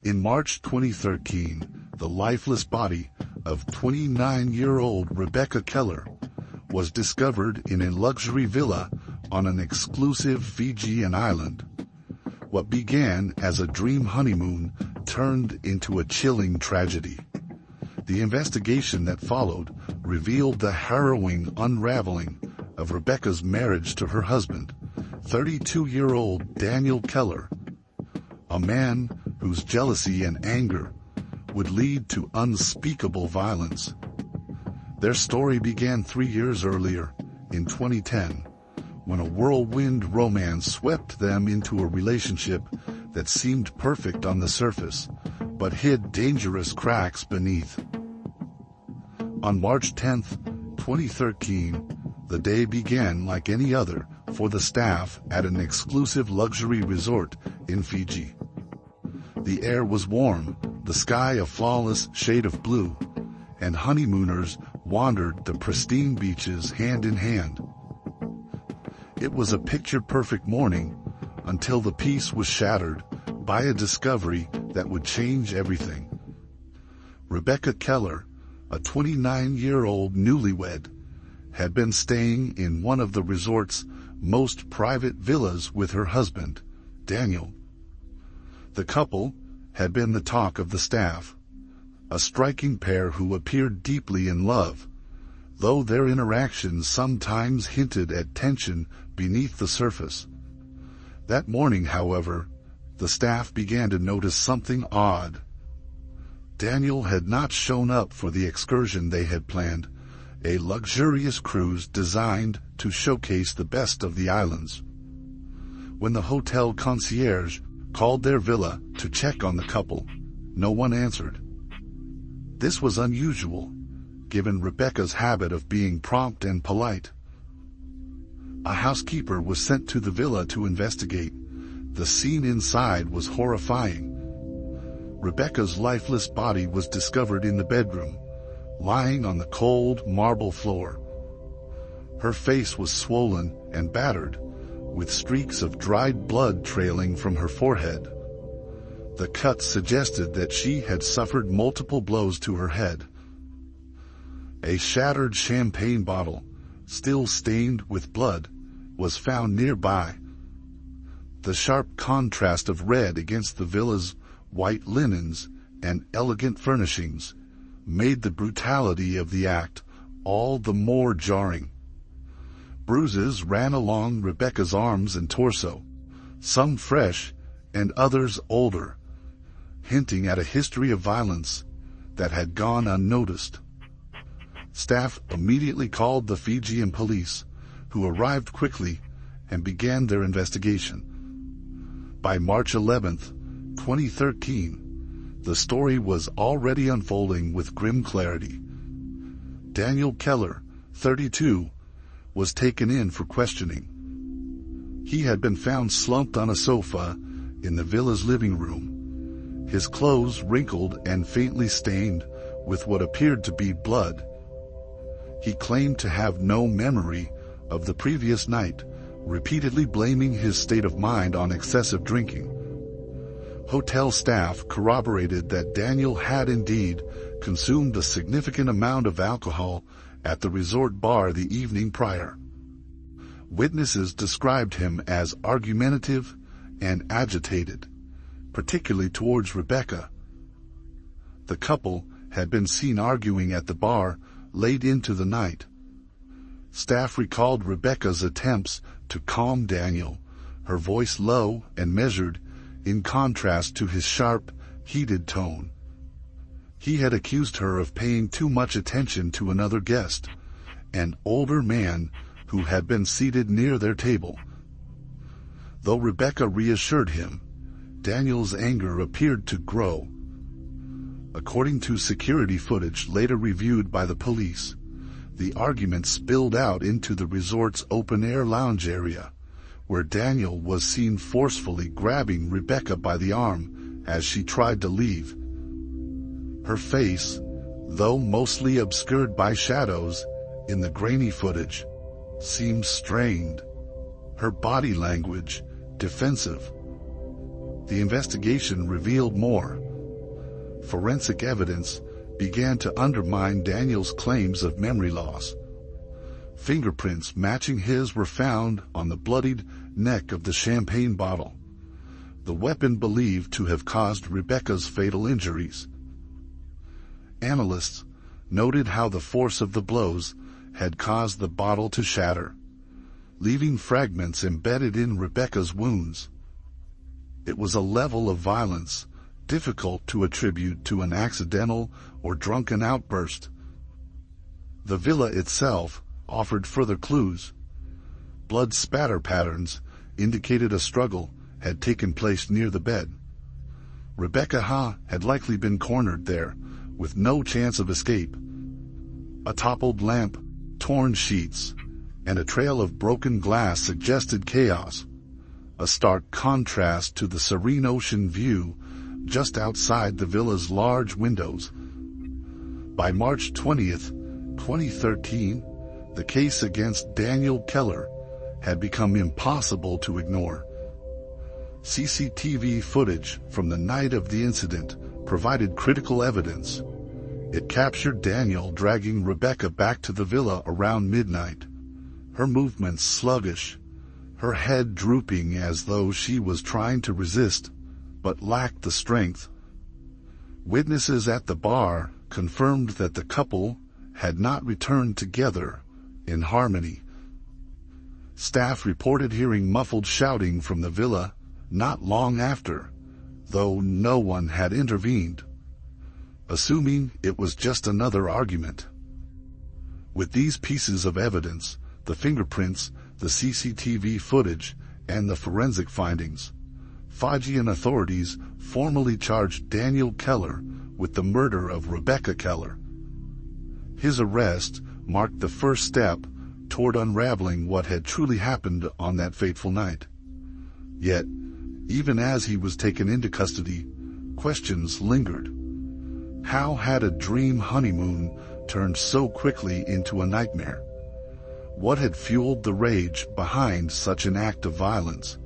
In March 2013, the lifeless body of 29-year-old Rebecca Keller was discovered in a luxury villa on an exclusive Fijian island. What began as a dream honeymoon turned into a chilling tragedy. The investigation that followed revealed the harrowing unraveling of Rebecca's marriage to her husband, 32-year-old Daniel Keller, a man whose jealousy and anger would lead to unspeakable violence. Their story began 3 years earlier, in 2010, when a whirlwind romance swept them into a relationship that seemed perfect on the surface, but hid dangerous cracks beneath. On March 10, 2013, the day began like any other for the staff at an exclusive luxury resort in Fiji. The air was warm, the sky a flawless shade of blue, and honeymooners wandered the pristine beaches hand in hand. It was a picture-perfect morning until the peace was shattered by a discovery that would change everything. Rebecca Keller, a 29-year-old newlywed, had been staying in one of the resort's most private villas with her husband, Daniel. The couple had been the talk of the staff, a striking pair who appeared deeply in love, though their interactions sometimes hinted at tension beneath the surface. That morning, however, the staff began to notice something odd. Daniel had not shown up for the excursion they had planned, a luxurious cruise designed to showcase the best of the islands. When the hotel concierge called their villa to check on the couple, no one answered. This was unusual, given Rebecca's habit of being prompt and polite. A housekeeper was sent to the villa to investigate. The scene inside was horrifying. Rebecca's lifeless body was discovered in the bedroom, lying on the cold marble floor. Her face was swollen and battered, with streaks of dried blood trailing from her forehead. The cuts suggested that she had suffered multiple blows to her head. A shattered champagne bottle, still stained with blood, was found nearby. The sharp contrast of red against the villa's white linens and elegant furnishings made the brutality of the act all the more jarring. Bruises ran along Rebecca's arms and torso, some fresh and others older, hinting at a history of violence that had gone unnoticed. Staff immediately called the Fijian police, who arrived quickly and began their investigation. By March 11, 2013, the story was already unfolding with grim clarity. Daniel Keller, 32, was taken in for questioning. He had been found slumped on a sofa in the villa's living room, his clothes wrinkled and faintly stained with what appeared to be blood. He claimed to have no memory of the previous night, repeatedly blaming his state of mind on excessive drinking. Hotel staff corroborated that Daniel had indeed consumed a significant amount of alcohol at the resort bar the evening prior. Witnesses described him as argumentative and agitated, particularly towards Rebecca. The couple had been seen arguing at the bar late into the night. Staff recalled Rebecca's attempts to calm Daniel, her voice low and measured, in contrast to his sharp, heated tone. He had accused her of paying too much attention to another guest, an older man who had been seated near their table. Though Rebecca reassured him, Daniel's anger appeared to grow. According to security footage later reviewed by the police, the argument spilled out into the resort's open-air lounge area, where Daniel was seen forcefully grabbing Rebecca by the arm as she tried to leave. Her face, though mostly obscured by shadows in the grainy footage, seemed strained, her body language defensive. The investigation revealed more. forensic evidence began to undermine Daniel's claims of memory loss. Fingerprints matching his were found on the bloodied neck of the champagne bottle, the weapon believed to have caused Rebecca's fatal injuries. Analysts noted how the force of the blows had caused the bottle to shatter, leaving fragments embedded in Rebecca's wounds. It was a level of violence difficult to attribute to an accidental or drunken outburst. The villa itself offered further clues. Blood spatter patterns indicated a struggle had taken place near the bed. Rebecca had likely been cornered there, with no chance of escape. A toppled lamp, torn sheets, and a trail of broken glass suggested chaos, a stark contrast to the serene ocean view just outside the villa's large windows. By March 20th, 2013, the case against Daniel Keller had become impossible to ignore. CCTV footage from the night of the incident provided critical evidence. It captured Daniel dragging Rebecca back to the villa around midnight, her movements sluggish, her head drooping as though she was trying to resist, but lacked the strength. Witnesses at the bar confirmed that the couple had not returned together in harmony. Staff reported hearing muffled shouting from the villa not long after, though no one had intervened, assuming it was just another argument. With these pieces of evidence, the fingerprints, the CCTV footage, and the forensic findings, Fijian authorities formally charged Daniel Keller with the murder of Rebecca Keller. His arrest marked the first step toward unraveling what had truly happened on that fateful night. Yet, even as he was taken into custody, questions lingered. How had a dream honeymoon turned so quickly into a nightmare? What had fueled the rage behind such an act of violence?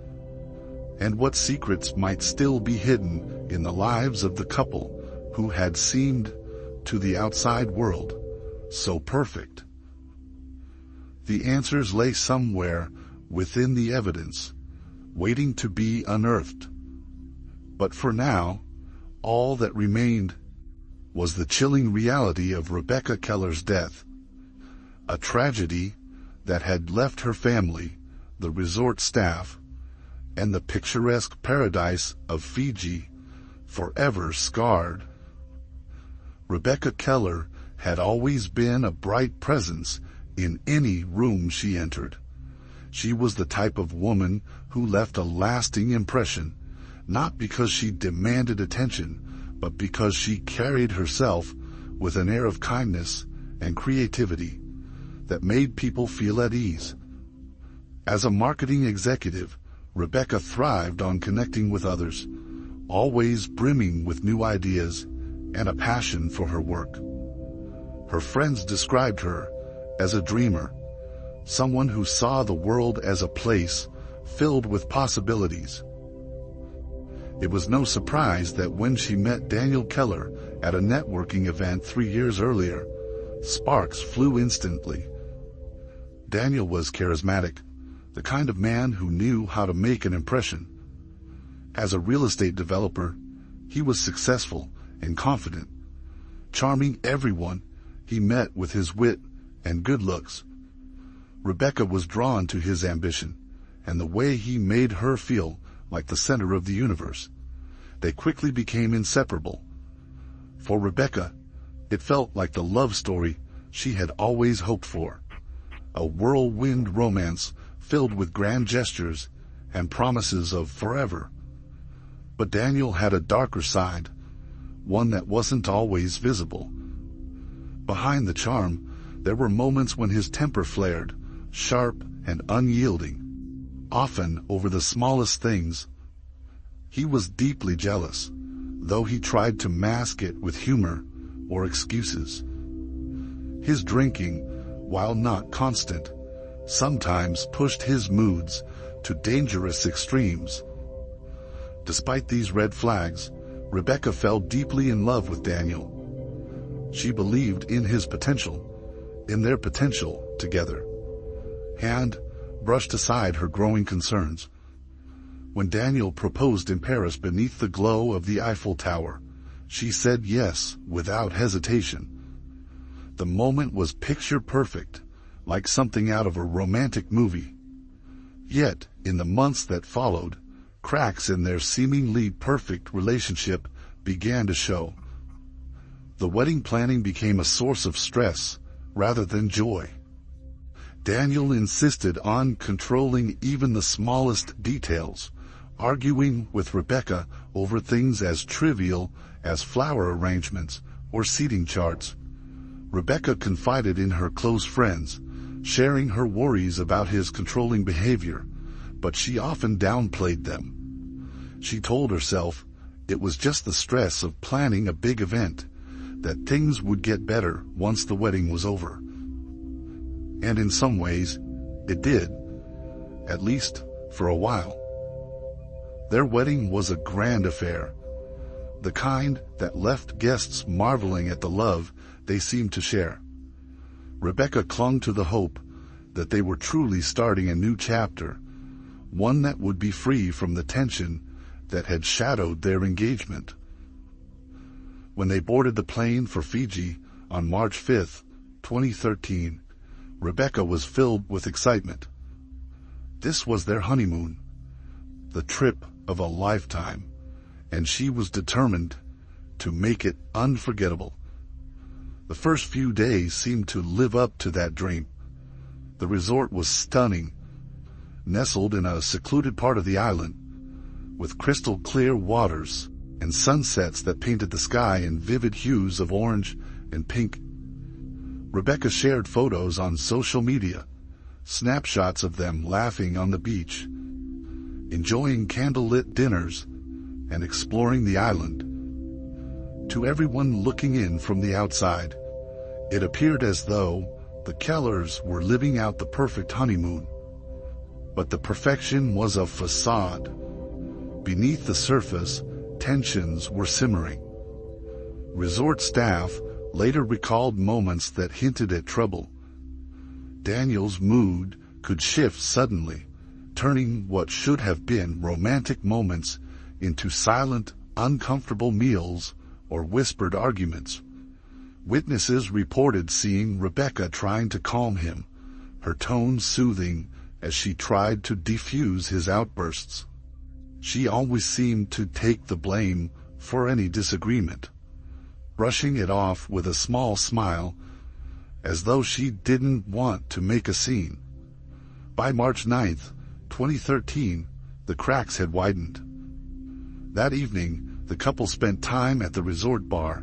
And what secrets might still be hidden in the lives of the couple who had seemed, to the outside world, so perfect? The answers lay somewhere within the evidence, waiting to be unearthed. But for now, all that remained was the chilling reality of Rebecca Keller's death, a tragedy that had left her family, the resort staff, and the picturesque paradise of Fiji forever scarred. Rebecca Keller had always been a bright presence in any room she entered. She was the type of woman who left a lasting impression, not because she demanded attention, but because she carried herself with an air of kindness and creativity that made people feel at ease. As a marketing executive, Rebecca thrived on connecting with others, always brimming with new ideas and a passion for her work. Her friends described her as a dreamer, someone who saw the world as a place filled with possibilities. It was no surprise that when she met Daniel Keller at a networking event 3 years earlier, sparks flew instantly. Daniel was charismatic, the kind of man who knew how to make an impression. As a real estate developer, he was successful and confident, charming everyone he met with his wit and good looks. Rebecca was drawn to his ambition and the way he made her feel like the center of the universe. They quickly became inseparable. For Rebecca, it felt like the love story she had always hoped for, a whirlwind romance filled with grand gestures and promises of forever. But Daniel had a darker side, one that wasn't always visible. Behind the charm, there were moments when his temper flared, sharp and unyielding, often over the smallest things. He was deeply jealous, though he tried to mask it with humor or excuses. His drinking, while not constant, sometimes pushed his moods to dangerous extremes. Despite these red flags, Rebecca fell deeply in love with Daniel. She believed in his potential, in their potential together, and brushed aside her growing concerns. When Daniel proposed in Paris beneath the glow of the Eiffel Tower, she said yes without hesitation. The moment was picture perfect, like something out of a romantic movie. Yet, in the months that followed, cracks in their seemingly perfect relationship began to show. The wedding planning became a source of stress rather than joy. Daniel insisted on controlling even the smallest details, arguing with Rebecca over things as trivial as flower arrangements or seating charts. Rebecca confided in her close friends, sharing her worries about his controlling behavior, but she often downplayed them. She told herself it was just the stress of planning a big event, that things would get better once the wedding was over. And in some ways, it did, at least for a while. Their wedding was a grand affair, the kind that left guests marveling at the love they seemed to share. Rebecca clung to the hope that they were truly starting a new chapter, one that would be free from the tension that had shadowed their engagement. When they boarded the plane for Fiji on March 5, 2013, Rebecca was filled with excitement. This was their honeymoon, the trip of a lifetime, and she was determined to make it unforgettable. The first few days seemed to live up to that dream. The resort was stunning, nestled in a secluded part of the island, with crystal clear waters and sunsets that painted the sky in vivid hues of orange and pink. Rebecca shared photos on social media, snapshots of them laughing on the beach, enjoying candlelit dinners, and exploring the island. To everyone looking in from the outside, it appeared as though the Kellers were living out the perfect honeymoon. But the perfection was a facade. Beneath the surface, tensions were simmering. Resort staff later recalled moments that hinted at trouble. Daniel's mood could shift suddenly, turning what should have been romantic moments into silent, uncomfortable meals or whispered arguments. Witnesses reported seeing Rebecca trying to calm him, her tone soothing as she tried to defuse his outbursts. She always seemed to take the blame for any disagreement, brushing it off with a small smile, as though she didn't want to make a scene. By March 9, 2013, the cracks had widened. That evening, the couple spent time at the resort bar,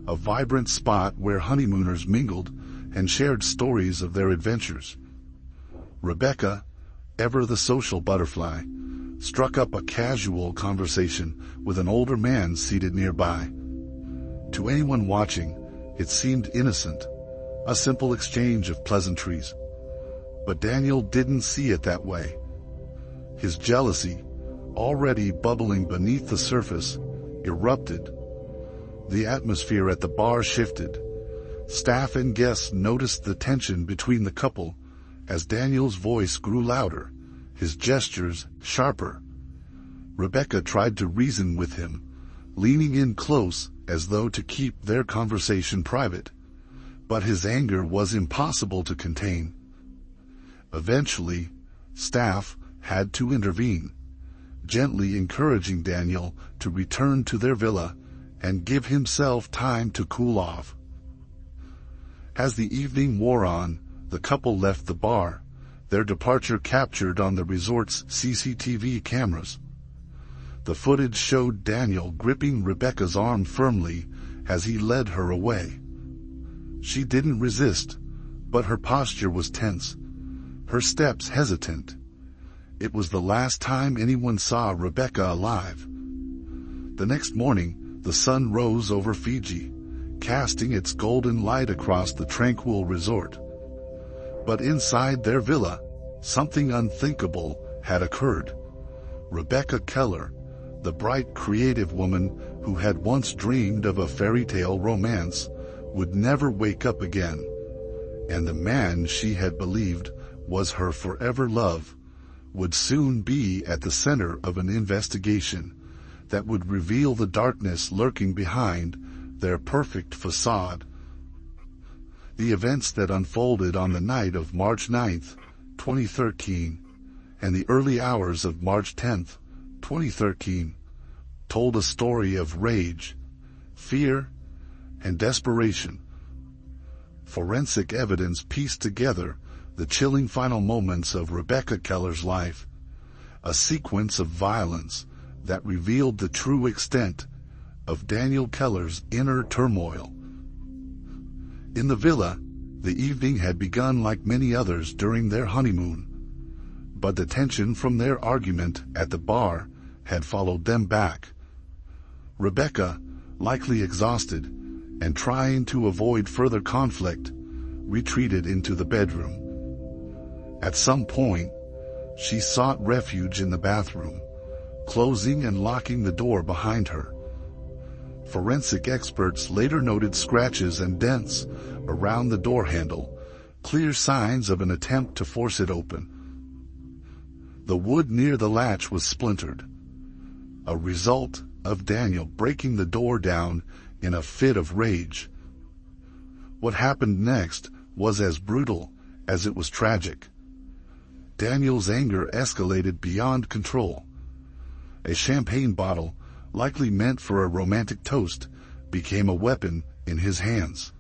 a vibrant spot where honeymooners mingled and shared stories of their adventures. Rebecca, ever the social butterfly, struck up a casual conversation with an older man seated nearby. To anyone watching, it seemed innocent, a simple exchange of pleasantries. But Daniel didn't see it that way. His jealousy, already bubbling beneath the surface, erupted. The atmosphere at the bar shifted. Staff and guests noticed the tension between the couple as Daniel's voice grew louder, his gestures sharper. Rebecca tried to reason with him, leaning in close as though to keep their conversation private. But his anger was impossible to contain. Eventually, staff had to intervene, gently encouraging Daniel to return to their villa and give himself time to cool off. As the evening wore on, the couple left the bar, their departure captured on the resort's CCTV cameras. The footage showed Daniel gripping Rebecca's arm firmly as he led her away. She didn't resist, but her posture was tense, her steps hesitant. It was the last time anyone saw Rebecca alive. The next morning, the sun rose over Fiji, casting its golden light across the tranquil resort. But inside their villa, something unthinkable had occurred. Rebecca Keller, the bright, creative woman who had once dreamed of a fairy tale romance, would never wake up again, and the man she had believed was her forever love would soon be at the center of an investigation that would reveal the darkness lurking behind their perfect facade. The events that unfolded on the night of March 9th, 2013, and the early hours of March 10th, 2013, told a story of rage, fear, and desperation. Forensic evidence pieced together the chilling final moments of Rebecca Keller's life, a sequence of violence that revealed the true extent of Daniel Keller's inner turmoil. In the villa, the evening had begun like many others during their honeymoon, but the tension from their argument at the bar had followed them back. Rebecca, likely exhausted and trying to avoid further conflict, retreated into the bedroom. At some point, she sought refuge in the bathroom, closing and locking the door behind her. Forensic experts later noted scratches and dents around the door handle, clear signs of an attempt to force it open. The wood near the latch was splintered, a result of Daniel breaking the door down in a fit of rage. What happened next was as brutal as it was tragic. Daniel's anger escalated beyond control. A champagne bottle, likely meant for a romantic toast, became a weapon in his hands.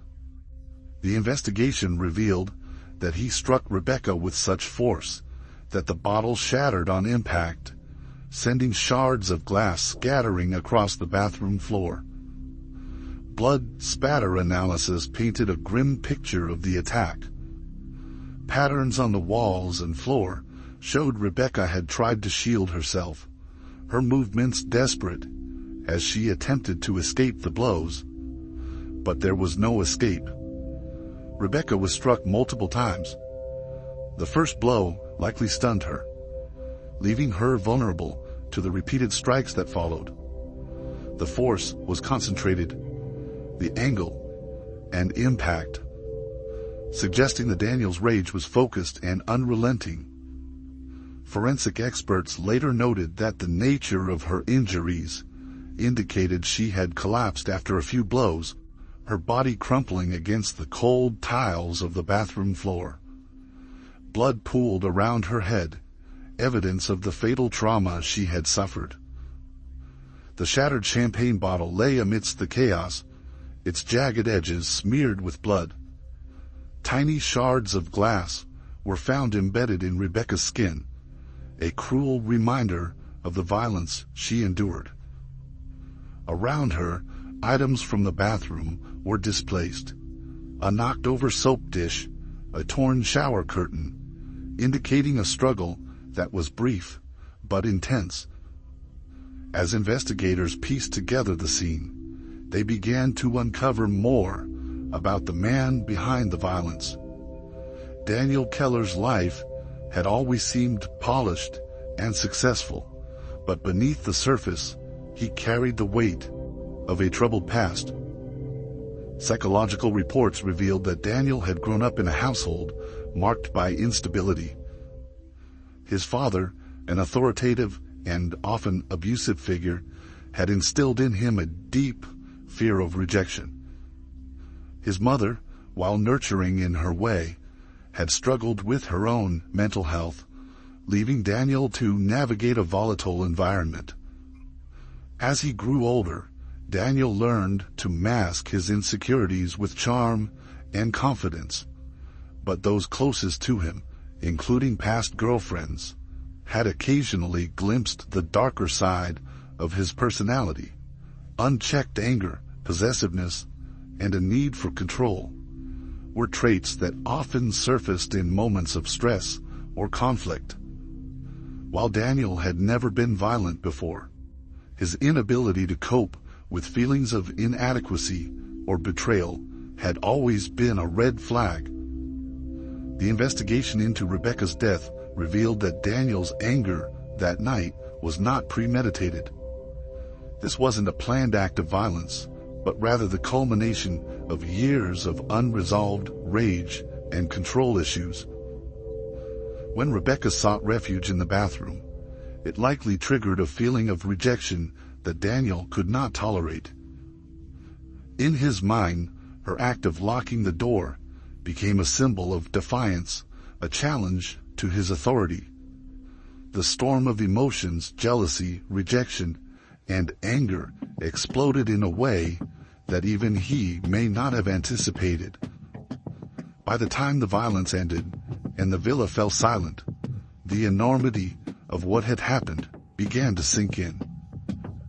The investigation revealed that he struck Rebecca with such force that the bottle shattered on impact, sending shards of glass scattering across the bathroom floor. Blood spatter analysis painted a grim picture of the attack. Patterns on the walls and floor showed Rebecca had tried to shield herself, her movements desperate as she attempted to escape the blows. But there was no escape. Rebecca was struck multiple times. The first blow likely stunned her, leaving her vulnerable to the repeated strikes that followed. The force was concentrated, the angle and impact, suggesting that Daniel's rage was focused and unrelenting. Forensic experts later noted that the nature of her injuries indicated she had collapsed after a few blows, her body crumpling against the cold tiles of the bathroom floor. Blood pooled around her head, evidence of the fatal trauma she had suffered. The shattered champagne bottle lay amidst the chaos, its jagged edges smeared with blood. Tiny shards of glass were found embedded in Rebecca's skin, a cruel reminder of the violence she endured. Around her, items from the bathroom were displaced. A knocked-over soap dish, a torn shower curtain, indicating a struggle that was brief but intense. As investigators pieced together the scene, they began to uncover more about the man behind the violence. Daniel Keller's life had always seemed polished and successful, but beneath the surface, he carried the weight of a troubled past. Psychological reports revealed that Daniel had grown up in a household marked by instability. His father, an authoritative and often abusive figure, had instilled in him a deep fear of rejection. His mother, while nurturing in her way, had struggled with her own mental health, leaving Daniel to navigate a volatile environment. As he grew older, Daniel learned to mask his insecurities with charm and confidence, but those closest to him, including past girlfriends, had occasionally glimpsed the darker side of his personality. Unchecked anger, possessiveness, and a need for control were traits that often surfaced in moments of stress or conflict. While Daniel had never been violent before, his inability to cope with feelings of inadequacy or betrayal had always been a red flag. The investigation into Rebecca's death revealed that Daniel's anger that night was not premeditated. This wasn't a planned act of violence, but rather the culmination of years of unresolved rage and control issues. When Rebecca sought refuge in the bathroom, it likely triggered a feeling of rejection that Daniel could not tolerate. In his mind, her act of locking the door became a symbol of defiance, a challenge to his authority. The storm of emotions, jealousy, rejection, and anger exploded in a way that even he may not have anticipated. By the time the violence ended and the villa fell silent, the enormity of what had happened began to sink in.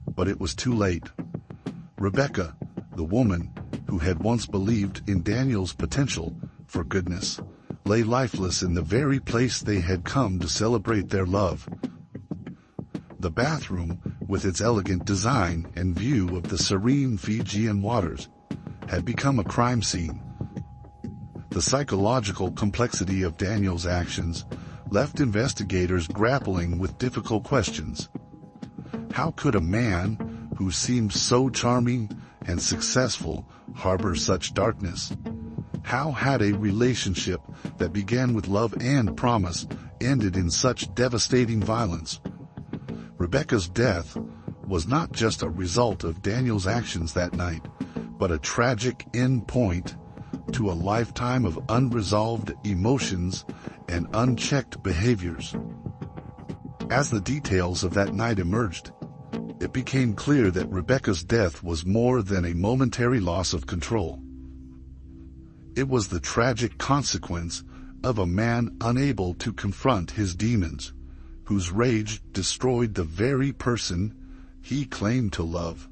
But it was too late. Rebecca, the woman who had once believed in Daniel's potential for goodness, lay lifeless in the very place they had come to celebrate their love. The bathroom, with its elegant design and view of the serene Fijian waters, had become a crime scene. The psychological complexity of Daniel's actions left investigators grappling with difficult questions. How could a man who seemed so charming and successful harbor such darkness? How had a relationship that began with love and promise ended in such devastating violence? Rebecca's death was not just a result of Daniel's actions that night, but a tragic end point to a lifetime of unresolved emotions and unchecked behaviors. As the details of that night emerged, it became clear that Rebecca's death was more than a momentary loss of control. It was the tragic consequence of a man unable to confront his demons, whose rage destroyed the very person he claimed to love.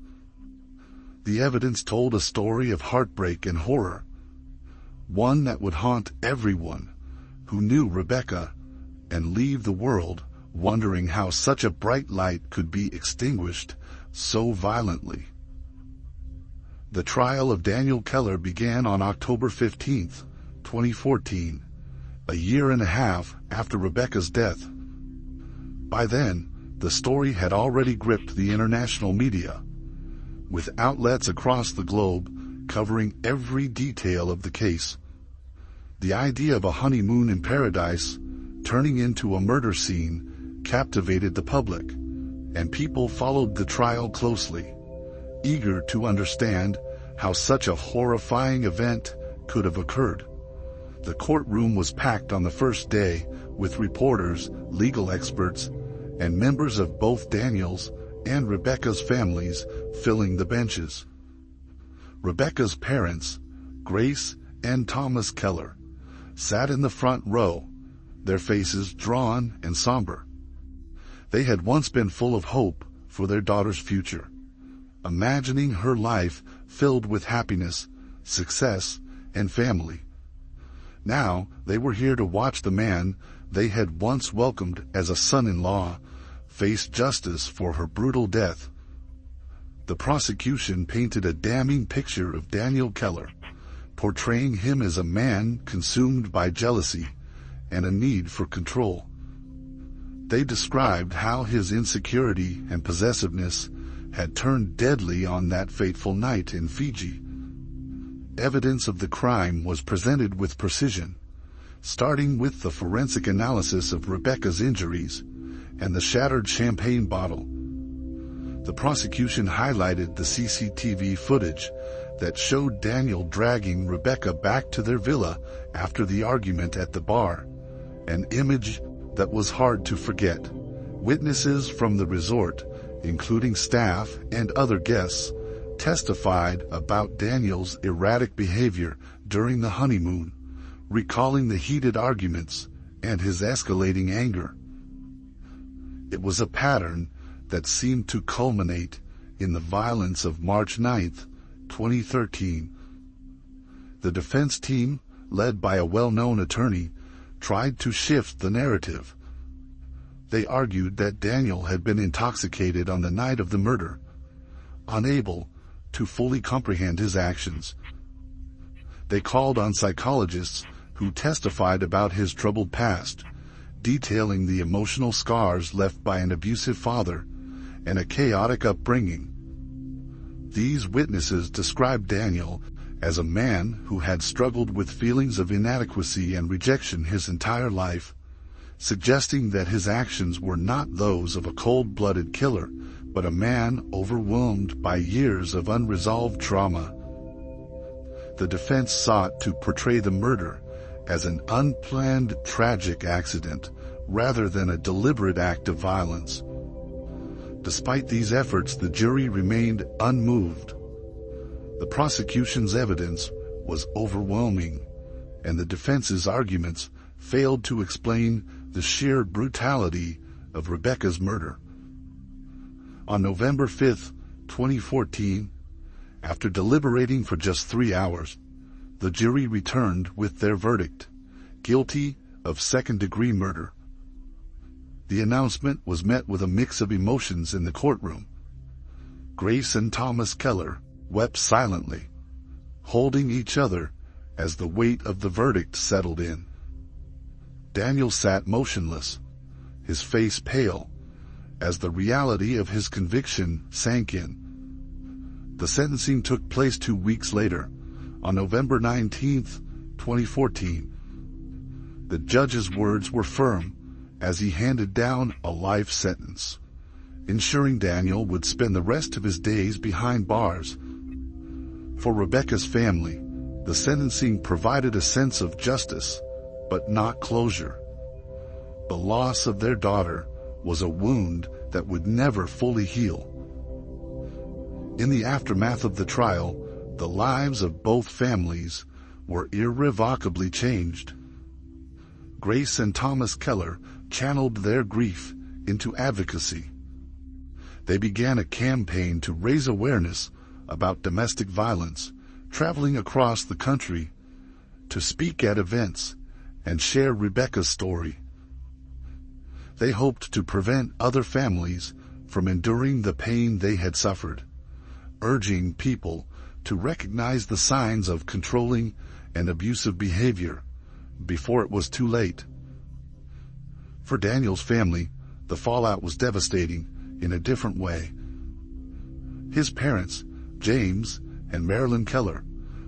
The evidence told a story of heartbreak and horror, one that would haunt everyone who knew Rebecca and leave the world wondering how such a bright light could be extinguished so violently. The trial of Daniel Keller began on October 15, 2014, a year and a half after Rebecca's death. By then, the story had already gripped the international media, with outlets across the globe covering every detail of the case. The idea of a honeymoon in paradise turning into a murder scene captivated the public, and people followed the trial closely, eager to understand how such a horrifying event could have occurred. The courtroom was packed on the first day with reporters, legal experts, and members of both Daniel's and Rebecca's families filling the benches. Rebecca's parents, Grace and Thomas Keller, sat in the front row, their faces drawn and somber. They had once been full of hope for their daughter's future, imagining her life filled with happiness, success, and family. Now they were here to watch the man they had once welcomed as a son-in-law face justice for her brutal death. The prosecution painted a damning picture of Daniel Keller, portraying him as a man consumed by jealousy and a need for control. They described how his insecurity and possessiveness had turned deadly on that fateful night in Fiji. Evidence of the crime was presented with precision, starting with the forensic analysis of Rebecca's injuries and the shattered champagne bottle. The prosecution highlighted the CCTV footage that showed Daniel dragging Rebecca back to their villa after the argument at the bar, an image that was hard to forget. Witnesses from the resort, including staff and other guests, testified about Daniel's erratic behavior during the honeymoon, recalling the heated arguments and his escalating anger. It was a pattern that seemed to culminate in the violence of March 9, 2013. The defense team, led by a well-known attorney, tried to shift the narrative. They argued that Daniel had been intoxicated on the night of the murder, unable to fully comprehend his actions. They called on psychologists who testified about his troubled past, detailing the emotional scars left by an abusive father and a chaotic upbringing. These witnesses described Daniel as a man who had struggled with feelings of inadequacy and rejection his entire life, suggesting that his actions were not those of a cold-blooded killer, but a man overwhelmed by years of unresolved trauma. The defense sought to portray the murder as an unplanned tragic accident rather than a deliberate act of violence. Despite these efforts, the jury remained unmoved. The prosecution's evidence was overwhelming, and the defense's arguments failed to explain the sheer brutality of Rebecca's murder. On November 5, 2014, after deliberating for just 3 hours, the jury returned with their verdict: guilty of second-degree murder. The announcement was met with a mix of emotions in the courtroom. Grace and Thomas Keller wept silently, holding each other as the weight of the verdict settled in. Daniel sat motionless, his face pale, as the reality of his conviction sank in. The sentencing took place 2 weeks later, on November 19, 2014. The judge's words were firm as he handed down a life sentence, ensuring Daniel would spend the rest of his days behind bars. For Rebecca's family, the sentencing provided a sense of justice, but not closure. The loss of their daughter was a wound that would never fully heal. In the aftermath of the trial, the lives of both families were irrevocably changed. Grace and Thomas Keller channeled their grief into advocacy. They began a campaign to raise awareness about domestic violence, traveling across the country to speak at events and share Rebecca's story. They hoped to prevent other families from enduring the pain they had suffered, urging people to recognize the signs of controlling and abusive behavior before it was too late. For Daniel's family, the fallout was devastating in a different way. His parents, James and Marilyn Keller,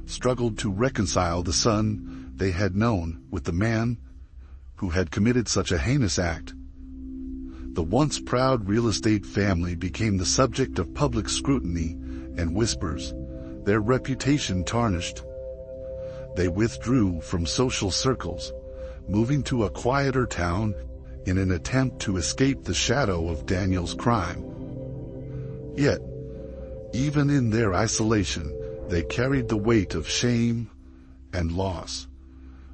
struggled to reconcile the son they had known with the man who had committed such a heinous act. The once proud real estate family became the subject of public scrutiny and whispers, their reputation tarnished. They withdrew from social circles, moving to a quieter town in an attempt to escape the shadow of Daniel's crime. Yet, even in their isolation, they carried the weight of shame and loss,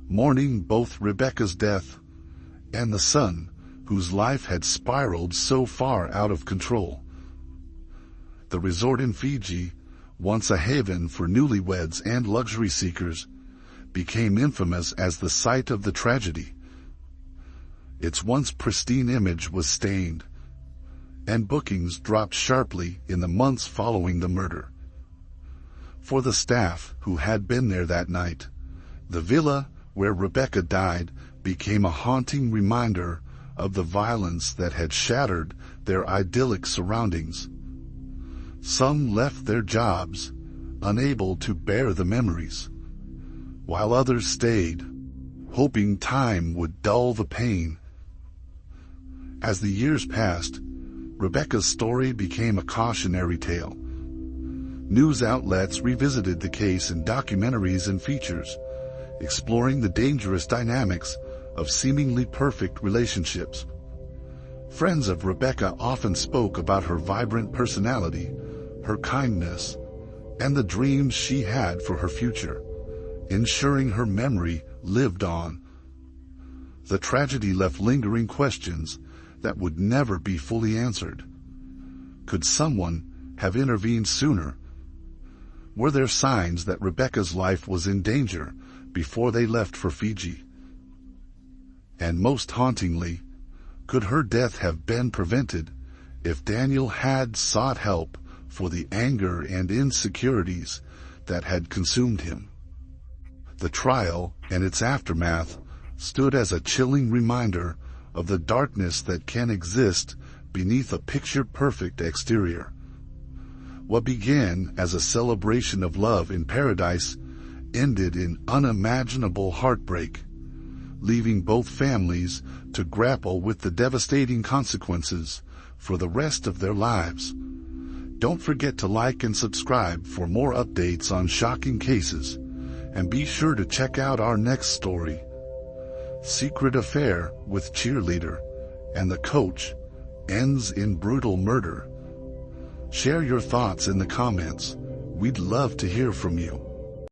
mourning both Rebecca's death and the son whose life had spiraled so far out of control. The resort in Fiji, once a haven for newlyweds and luxury seekers, became infamous as the site of the tragedy. Its once pristine image was stained, and bookings dropped sharply in the months following the murder. For the staff who had been there that night, the villa where Rebecca died became a haunting reminder of the violence that had shattered their idyllic surroundings. Some left their jobs, unable to bear the memories, while others stayed, hoping time would dull the pain. As the years passed, Rebecca's story became a cautionary tale. News outlets revisited the case in documentaries and features, exploring the dangerous dynamics of seemingly perfect relationships. Friends of Rebecca often spoke about her vibrant personality, her kindness, and the dreams she had for her future, ensuring her memory lived on. The tragedy left lingering questions that would never be fully answered. Could someone have intervened sooner? Were there signs that Rebecca's life was in danger before they left for Fiji? And most hauntingly, could her death have been prevented if Daniel had sought help for the anger and insecurities that had consumed him? The trial and its aftermath stood as a chilling reminder of the darkness that can exist beneath a picture-perfect exterior. What began as a celebration of love in paradise ended in unimaginable heartbreak, leaving both families to grapple with the devastating consequences for the rest of their lives. Don't forget to like and subscribe for more updates on shocking cases, and be sure to check out our next story. Secret affair with cheerleader and the coach ends in brutal murder. Share your thoughts in the comments. We'd love to hear from you.